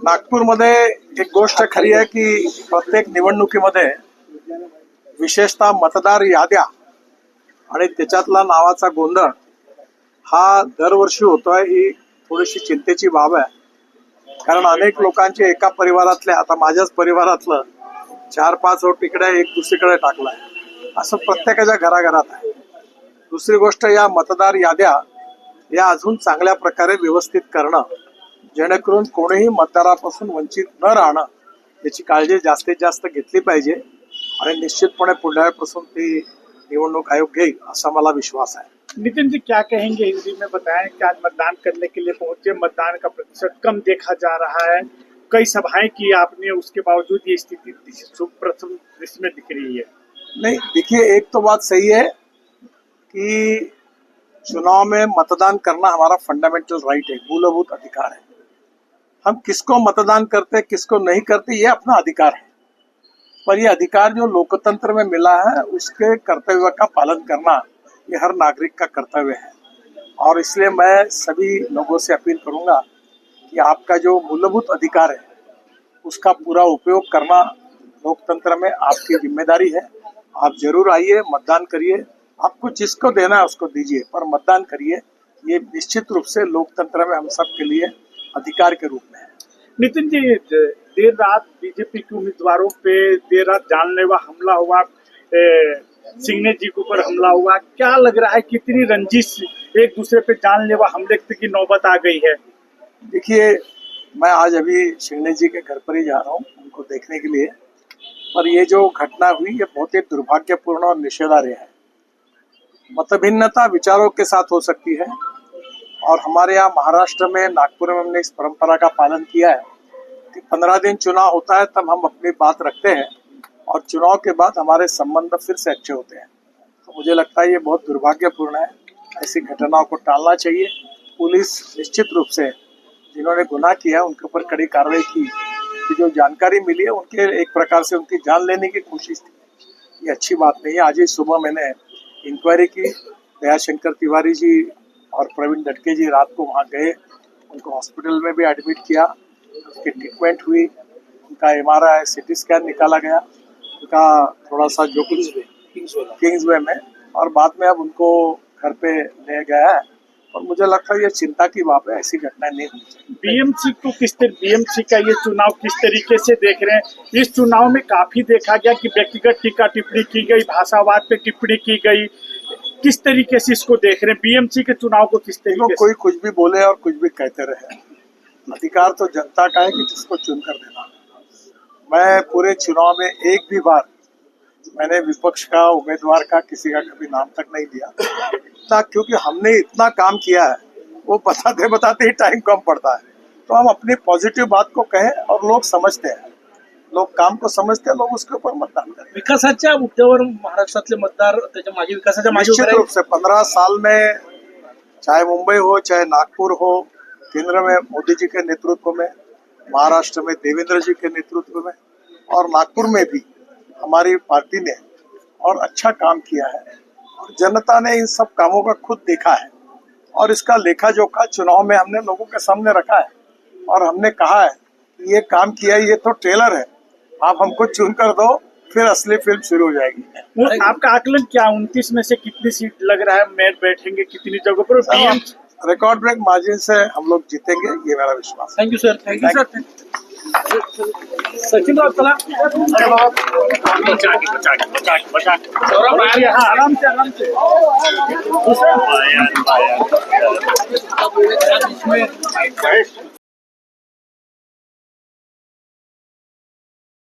नागपूरमध्ये एक गोष्ट खरी आहे की प्रत्येक निवडणुकीमध्ये विशेषतः मतदार याद्या आणि त्याच्यातला नावाचा गोंधळ हा दरवर्षी होतोय. ही थोडीशी चिंतेची बाब आहे, कारण अनेक लोकांचे एका परिवारातल्या, आता माझ्याच परिवारातलं 4-5 वोट इकडे एक दुसरीकडे टाकलाय, असं प्रत्येकाच्या घराघरात आहे. दुसरी गोष्ट, या मतदार याद्या या अजून चांगल्या प्रकारे व्यवस्थित करणं, जेणेकरून कोणीही मतदारापासून वंचित न राहणं याची काळजी जास्तीत जास्त घेतली पाहिजे आणि निश्चितपणे पुढल्या वेळेपासून ती निवडणूक आयोग घेईल असा मला विश्वास आहे. नितिन जी, क्या कहेंगे हिंदी में बताएं कि आज मतदान करने के लिए पहुंचे, मतदान का प्रतिशत कम देखा जा रहा है, कई सभाएं की आपने, उसके बावजूद ये स्थिति प्रथम दृश्य में दिख रही है. नहीं, देखिए, एक तो बात सही है कि चुनाव में मतदान करना हमारा फंडामेंटल राइट है, मूलभूत अधिकार है. हम किसको मतदान करते किसको नहीं करते ये अपना अधिकार है, पर ये अधिकार जो लोकतंत्र में मिला है उसके कर्तव्य का पालन करना ये हर नागरिक का कर्तव्य है. और इसलिए मैं सभी लोगों से अपील करूंगा कि आपका जो मूलभूत अधिकार है उसका पूरा उपयोग करना लोकतंत्र में आपकी जिम्मेदारी है. आप जरूर आइए, मतदान करिए, आपको जिसको देना है उसको दीजिए, पर मतदान करिए. ये निश्चित रूप से लोकतंत्र में हम सब के लिए अधिकार के रूप में है. नितिन जी, देर रात बीजेपी के उम्मीदवारों पे देर रात जानलेवा हमला हुआ, सिंघने जी के ऊपर हमला हुआ, क्या लग रहा है कितनी रंजिश एक दूसरे पे जानलेवा हमले की नौबत आ गई है? देखिए, मैं आज अभी सिंघने जी के घर पर ही जा रहा हूँ उनको देखने के लिए, पर ये जो घटना हुई ये बहुत ही दुर्भाग्यपूर्ण और निषेधार्ह है. मतभिन्नता विचारों के साथ हो सकती है, और हमारे यहाँ महाराष्ट्र में, नागपुर में हमने इस परंपरा का पालन किया है कि 15 दिन चुनाव होता है तब हम अपनी बात रखते हैं, और चुनाव के बाद हमारे संबंध फिर से अच्छे होते हैं. तो मुझे लगता है ये बहुत दुर्भाग्यपूर्ण है. ऐसी घटनाओं को टालना चाहिए. पुलिस निश्चित रूप से जिन्होंने गुनाह किया उनके ऊपर कड़ी कार्रवाई की. जो जानकारी मिली है उनके एक प्रकार से उनकी जान लेने की कोशिश थी, ये अच्छी बात नहीं है. आज ही सुबह मैंने इंक्वायरी की, दयाशंकर तिवारी जी और प्रवीण दटके जी रात को वहाँ गए, उनको हॉस्पिटल में भी एडमिट किया, उनकी ट्रीटमेंट हुई, उनका MRI CT स्कैन निकाला गया, उनका थोड़ा सा जो कुछ किंग्सवे में, और बाद में अब उनको घर पे ले गया है. और मुझे लगता है ये चिंता की बात है, ऐसी घटनाएं नहीं होनी चाहिए. बीएमसी का ये चुनाव किस तरीके से देख रहे हैं? इस चुनाव में काफी देखा गया कि व्यक्तिगत टीका टिप्पणी की गई, भाषावाद पे टिप्पणी की गई, किस तरीके से इसको देख रहे हैं? बीएमसी के चुनाव को किस तरीके से? कोई कुछ भी बोले और कुछ भी कहते रहे, अधिकार तो जनता का है कि जिसको चुनकर देना. मैं पूरे चुनाव में एक भी बार मैंने विपक्ष का, उम्मीदवार का, किसी का कभी नाम तक नहीं दिया, क्योंकि हमने इतना काम किया है, वो बताते बताते ही टाइम कम पड़ता है. तो हम अपनी पॉझिटिव्ह बात को कहें, और लोग समजते हैं, लोग काम को समजते हैं, लोग उसके ऊपर मतदान करें. विकासाच्या मुद्द्यावर महाराष्ट्रातले मतदार त्याच्या मागे, विकासाच्या मागे निश्चित रूप से 15 साल में, चाहे मुंबई हो चाहे नागपुर हो, केंद्र में मोदी जी के नेतृत्व में, महाराष्ट्र में देवेंद्र जी के नेतृत्व में, और नागपुर में भी हमारी पार्टी ने और अच्छा काम किया है. और जनता ने इन सब कामों का खुद देखा है, और इसका लेखा जोखा चुनाव में हमने लोगों के सामने रखा है, और हमने कहा है कि ये काम किया है, ये तो ट्रेलर है, आप हमको चुन कर दो, फिर असली फिल्म शुरू हो जाएगी. आपका आकलन क्या, 29 में से कितनी सीट लग रहा है मैं बैठेंगे कितनी जगहों पर? रिकॉर्ड ब्रेक मार्जिन से हम लोग जीतेंगे, ये मेरा विश्वास. Thank you sir. Thank you sir. Sachin Rao, चला आराम से.